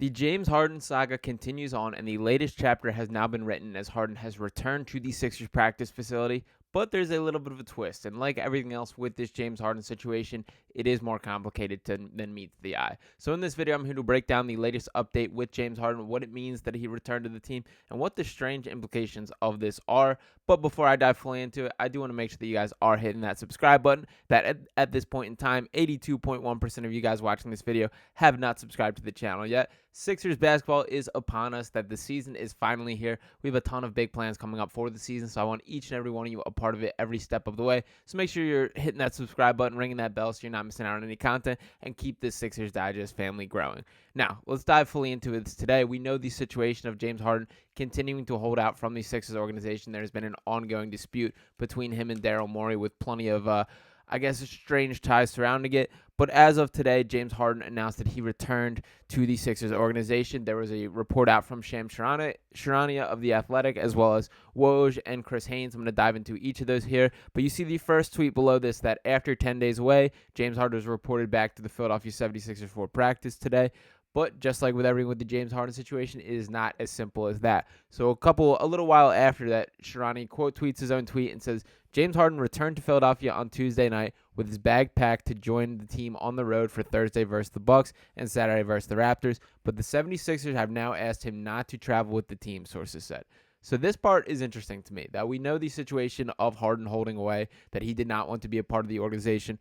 The James Harden saga continues on, and the latest chapter has now been written as Harden has returned to the Sixers practice facility. But there's a little bit of a twist, and like everything else with this James Harden situation, it is more complicated than meets the eye. So in this video, I'm here to break down the latest update with James Harden, what it means that he returned to the team, and what the strange implications of this are. But before I dive fully into it, I do want to make sure that you guys are hitting that subscribe button. That at this point in time, 82.1% of you guys watching this video have not subscribed to the channel yet. Sixers basketball is upon us, that the season is finally here. We have a ton of big plans coming up for the season, so I want each and every one of you a part of it every step of the way. So make sure you're hitting that subscribe button, ringing that bell so you're not missing out on any content, and keep this Sixers Digest family growing. Now, let's dive fully into it today. We know the situation of James Harden continuing to hold out from the Sixers organization. There's been an ongoing dispute between him and Daryl Morey with plenty of strange ties surrounding it. But as of today, James Harden announced that he returned to the Sixers organization. There was a report out from Shams Charania of The Athletic, as well as Woj and Chris Haynes. I'm going to dive into each of those here. But you see the first tweet below this that after 10 days away, James Harden was reported back to the Philadelphia 76ers for practice today. But just like with everything with the James Harden situation, it is not as simple as that. So a little while after that, Sharani quote tweets his own tweet and says, James Harden returned to Philadelphia on Tuesday night with his bag packed to join the team on the road for Thursday versus the Bucks and Saturday versus the Raptors. But the 76ers have now asked him not to travel with the team, sources said. So this part is interesting to me, that we know the situation of Harden holding away, that he did not want to be a part of the organization.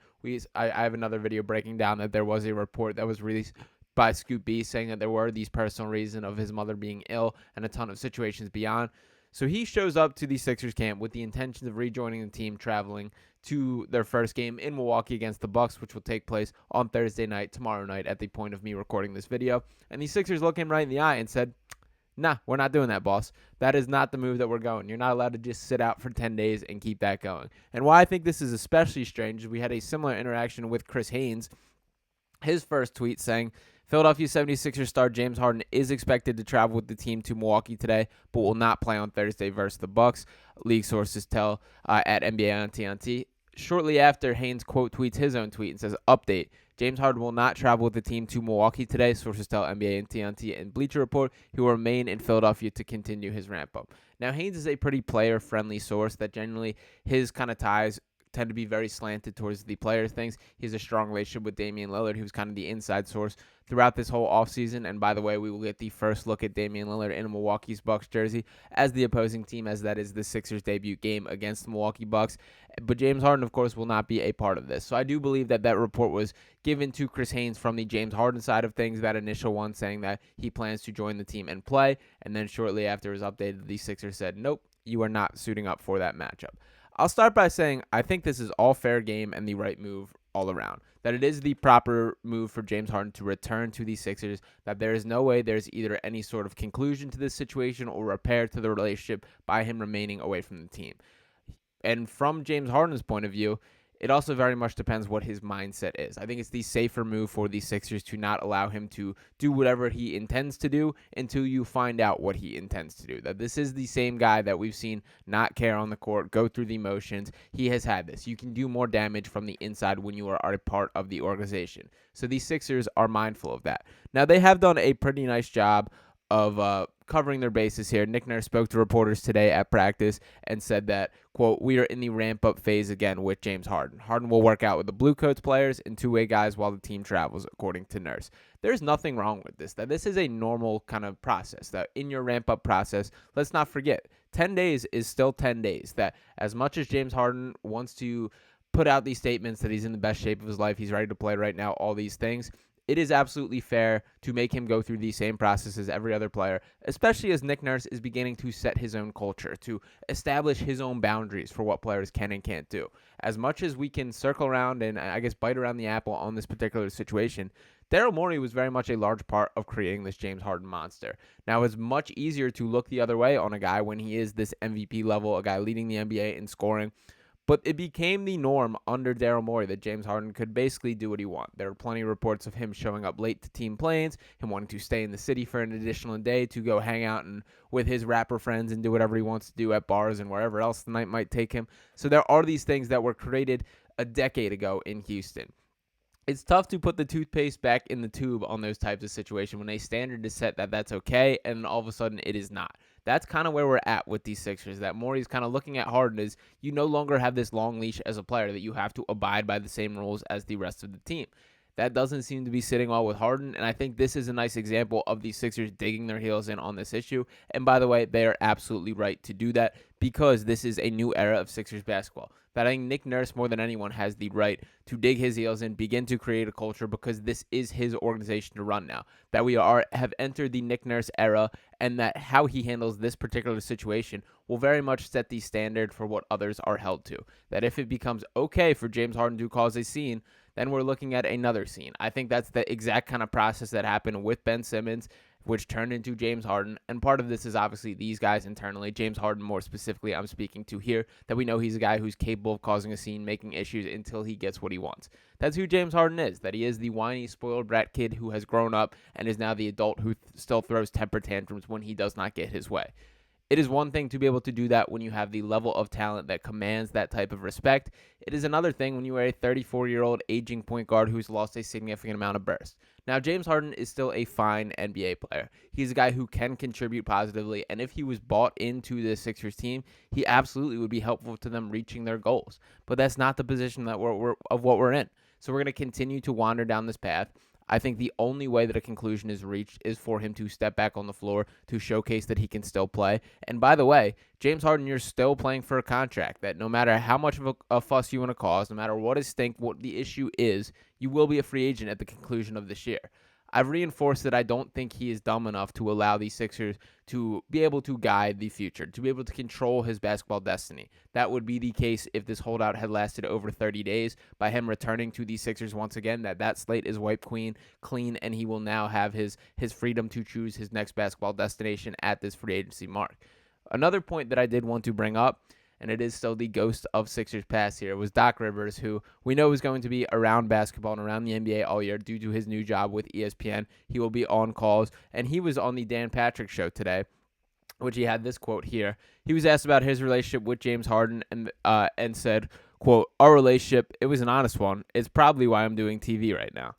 I have another video breaking down that there was a report that was released by Scoop B saying that there were these personal reasons of his mother being ill and a ton of situations beyond. So he shows up to the Sixers camp with the intention of rejoining the team, traveling to their first game in Milwaukee against the Bucks, which will take place on Thursday night, tomorrow night, at the point of me recording this video. And the Sixers look him right in the eye and said, nah, we're not doing that, boss. That is not the move that we're going. You're not allowed to just sit out for 10 days and keep that going. And why I think this is especially strange is we had a similar interaction with Chris Haynes. His first tweet saying, Philadelphia 76ers star James Harden is expected to travel with the team to Milwaukee today, but will not play on Thursday versus the Bucks, league sources tell at NBA on TNT. Shortly after, Haynes quote tweets his own tweet and says, update, James Harden will not travel with the team to Milwaukee today, sources tell NBA and TNT, and Bleacher Report he will remain in Philadelphia to continue his ramp up. Now, Haynes is a pretty player-friendly source that generally his kind of ties tend to be very slanted towards the player things. He has a strong relationship with Damian Lillard, who's kind of the inside source throughout this whole offseason. And by the way, we will get the first look at Damian Lillard in a Milwaukee's Bucks jersey as the opposing team, as that is the Sixers' debut game against the Milwaukee Bucks. But James Harden, of course, will not be a part of this. So I do believe that that report was given to Chris Haynes from the James Harden side of things, that initial one saying that he plans to join the team and play. And then shortly after it was updated, the Sixers said, nope, you are not suiting up for that matchup. I'll start by saying I think this is all fair game and the right move all around. That it is the proper move for James Harden to return to the Sixers, that there is no way there's either any sort of conclusion to this situation or repair to the relationship by him remaining away from the team. And from James Harden's point of view, it also very much depends what his mindset is. I think it's the safer move for the Sixers to not allow him to do whatever he intends to do until you find out what he intends to do. That this is the same guy that we've seen not care on the court, go through the motions. He has had this. You can do more damage from the inside when you are a part of the organization. So the Sixers are mindful of that. Now, they have done a pretty nice job of covering their bases here. Nick Nurse spoke to reporters today at practice and said that, quote, we are in the ramp-up phase again with James Harden. Harden will work out with the Blue Coats players and two-way guys while the team travels, according to Nurse. There's nothing wrong with this, that this is a normal kind of process, that in your ramp-up process, let's not forget, 10 days is still 10 days, that as much as James Harden wants to put out these statements that he's in the best shape of his life, he's ready to play right now, all these things, it is absolutely fair to make him go through the same process as every other player, especially as Nick Nurse is beginning to set his own culture, to establish his own boundaries for what players can and can't do. As much as we can circle around and, I guess, bite around the apple on this particular situation, Daryl Morey was very much a large part of creating this James Harden monster. Now, it's much easier to look the other way on a guy when he is this MVP level, a guy leading the NBA in scoring. But it became the norm under Daryl Morey that James Harden could basically do what he wants. There are plenty of reports of him showing up late to team planes, him wanting to stay in the city for an additional day to go hang out and with his rapper friends and do whatever he wants to do at bars and wherever else the night might take him. So there are these things that were created a decade ago in Houston. it's tough to put the toothpaste back in the tube on those types of situations when a standard is set that that's okay, and all of a sudden it is not. That's kind of where we're at with these Sixers. That Morey's kind of looking at Harden is you no longer have this long leash as a player that you have to abide by the same rules as the rest of the team. That doesn't seem to be sitting well with Harden, and I think this is a nice example of the Sixers digging their heels in on this issue. And by the way, they are absolutely right to do that because this is a new era of Sixers basketball. But I think Nick Nurse, more than anyone, has the right to dig his heels in, begin to create a culture because this is his organization to run now. That we have entered the Nick Nurse era, and that how he handles this particular situation will very much set the standard for what others are held to. That if it becomes okay for James Harden to cause a scene, then we're looking at another scene. I think that's the exact kind of process that happened with Ben Simmons, which turned into James Harden. And part of this is obviously these guys internally. James Harden, more specifically, I'm speaking to here, that we know he's a guy who's capable of causing a scene, making issues until he gets what he wants. That's who James Harden is, that he is the whiny, spoiled brat kid who has grown up and is now the adult who still throws temper tantrums when he does not get his way. It is one thing to be able to do that when you have the level of talent that commands that type of respect. It is another thing when you are a 34-year-old aging point guard who's lost a significant amount of burst. Now, James Harden is still a fine NBA player. He's a guy who can contribute positively, and if he was bought into the Sixers team, he absolutely would be helpful to them reaching their goals. But that's not the position that we're in. So we're going to continue to wander down this path. I think the only way that a conclusion is reached is for him to step back on the floor to showcase that he can still play. And by the way, James Harden, you're still playing for a contract that no matter how much of a fuss you want to cause, no matter what what the issue is, you will be a free agent at the conclusion of this year. I've reinforced that I don't think he is dumb enough to allow the Sixers to be able to guide the future, to be able to control his basketball destiny. That would be the case if this holdout had lasted over 30 days. By him returning to the Sixers once again, that slate is wiped clean, and he will now have his freedom to choose his next basketball destination at this free agency mark. Another point that I did want to bring up, and it is still the ghost of Sixers past here, was Doc Rivers, who we know is going to be around basketball and around the NBA all year due to his new job with ESPN. He will be on calls, and he was on the Dan Patrick show today, which he had this quote here. He was asked about his relationship with James Harden and said, quote, "Our relationship, it was an honest one. It's probably why I'm doing TV right now."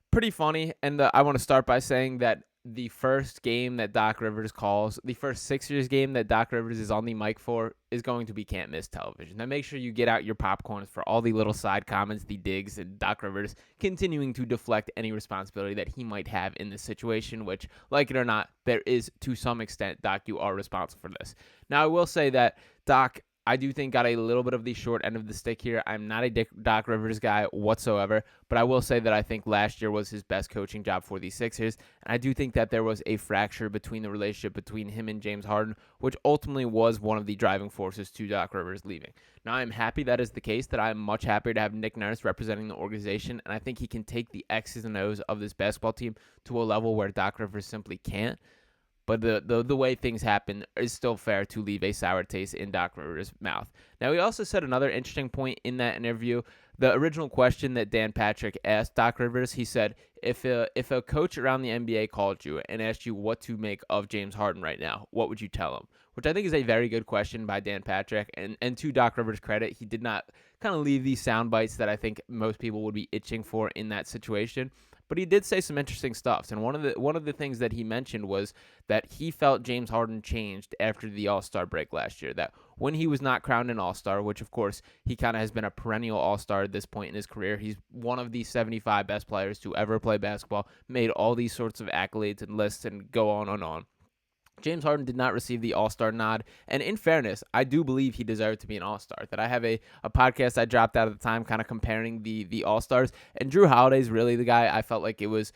Pretty funny, and I want to start by saying that the first game that Doc Rivers calls, the first Sixers game that Doc Rivers is on the mic for, is going to be can't miss television. Now make sure you get out your popcorns for all the little side comments, the digs, and Doc Rivers continuing to deflect any responsibility that he might have in this situation, which, like it or not, there is to some extent, Doc, you are responsible for this. Now I will say that Doc, I do think, got a little bit of the short end of the stick here. I'm not a Doc Rivers guy whatsoever, but I will say that I think last year was his best coaching job for the Sixers, and I do think that there was a fracture between the relationship between him and James Harden, which ultimately was one of the driving forces to Doc Rivers leaving. Now, I'm happy that is the case, that I'm much happier to have Nick Nurse representing the organization, and I think he can take the X's and O's of this basketball team to a level where Doc Rivers simply can't. But the way things happen is still fair to leave a sour taste in Doc Rivers' mouth. Now, he also said another interesting point in that interview. The original question that Dan Patrick asked Doc Rivers, he said, if a coach around the NBA called you and asked you what to make of James Harden right now, what would you tell him? Which I think is a very good question by Dan Patrick. And to Doc Rivers' credit, he did not kind of leave these sound bites that I think most people would be itching for in that situation. But he did say some interesting stuff, and one of the things that he mentioned was that he felt James Harden changed after the All-Star break last year. That when he was not crowned an All-Star, which of course he kind of has been a perennial All-Star at this point in his career, he's one of the 75 best players to ever play basketball, made all these sorts of accolades and lists, and go on and on. James Harden did not receive the All-Star nod, and in fairness, I do believe he deserved to be an All-Star. That I have a podcast I dropped out at the time kind of comparing the All-Stars, and Jrue Holiday's really the guy I felt like it was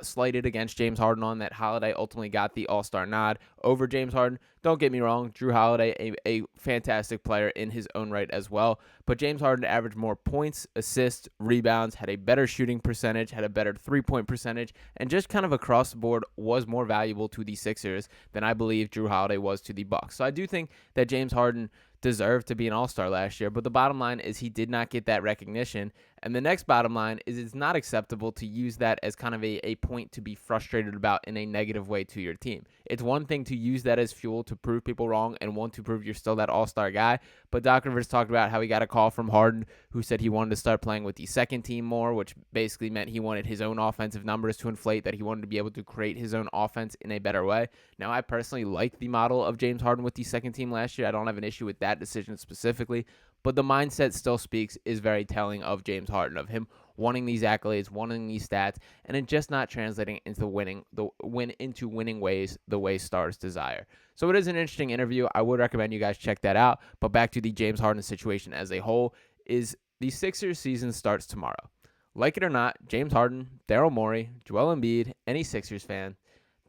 slighted against James Harden on, that Holiday ultimately got the All-Star nod over James Harden. Don't get me wrong, Jrue Holiday, a fantastic player in his own right as well, but James Harden averaged more points, assists, rebounds, had a better shooting percentage, had a better three-point percentage, and just kind of across the board was more valuable to the Sixers than I believe Jrue Holiday was to the Bucks. So I do think that James Harden deserved to be an All-Star last year, but the bottom line is he did not get that recognition. And the next bottom line is it's not acceptable to use that as kind of a point to be frustrated about in a negative way to your team. It's one thing to use that as fuel to prove people wrong and want to prove you're still that all-star guy, But Doc Rivers talked about how he got a call from Harden, who said he wanted to start playing with the second team more, which basically meant he wanted his own offensive numbers to inflate, that he wanted to be able to create his own offense in a better way. Now, I personally like the model of James Harden with the second team last year. I don't have an issue with that decision specifically, but the mindset still speaks, is very telling of James Harden, of him wanting these accolades, wanting these stats, and it just not translating into winning ways, the way stars desire. So it is an interesting interview. I would recommend you guys check that out. But back to the James Harden situation as a whole, is the Sixers season starts tomorrow. Like it or not, James Harden, Daryl Morey, Joel Embiid, any Sixers fan,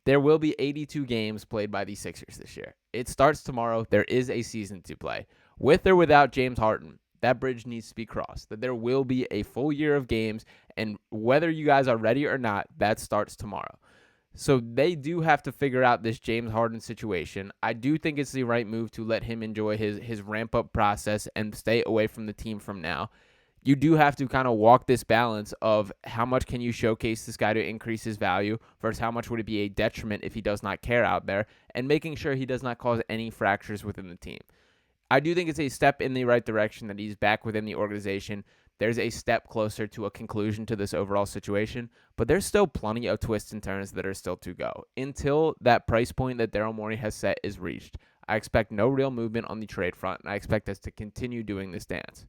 there will be 82 games played by the Sixers this year. It starts tomorrow. There is a season to play. With or without James Harden, that bridge needs to be crossed. That there will be a full year of games, and whether you guys are ready or not, that starts tomorrow. So they do have to figure out this James Harden situation. I do think it's the right move to let him enjoy his ramp-up process and stay away from the team from now. You do have to kind of walk this balance of how much can you showcase this guy to increase his value versus how much would it be a detriment if he does not care out there, and making sure he does not cause any fractures within the team. I do think it's a step in the right direction that he's back within the organization. There's a step closer to a conclusion to this overall situation, but there's still plenty of twists and turns that are still to go. Until that price point that Daryl Morey has set is reached, I expect no real movement on the trade front, and I expect us to continue doing this dance.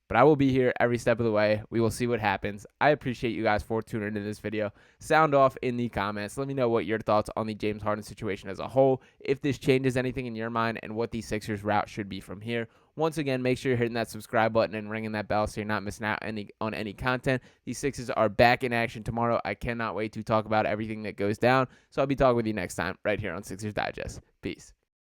But I will be here every step of the way. We will see what happens. I appreciate you guys for tuning into this video. Sound off in the comments. Let me know what your thoughts on the James Harden situation as a whole, if this changes anything in your mind, and what the Sixers route should be from here. Once again, make sure you're hitting that subscribe button and ringing that bell so you're not missing out on any content. These Sixers are back in action tomorrow. I cannot wait to talk about everything that goes down. So I'll be talking with you next time right here on Sixers Digest. Peace.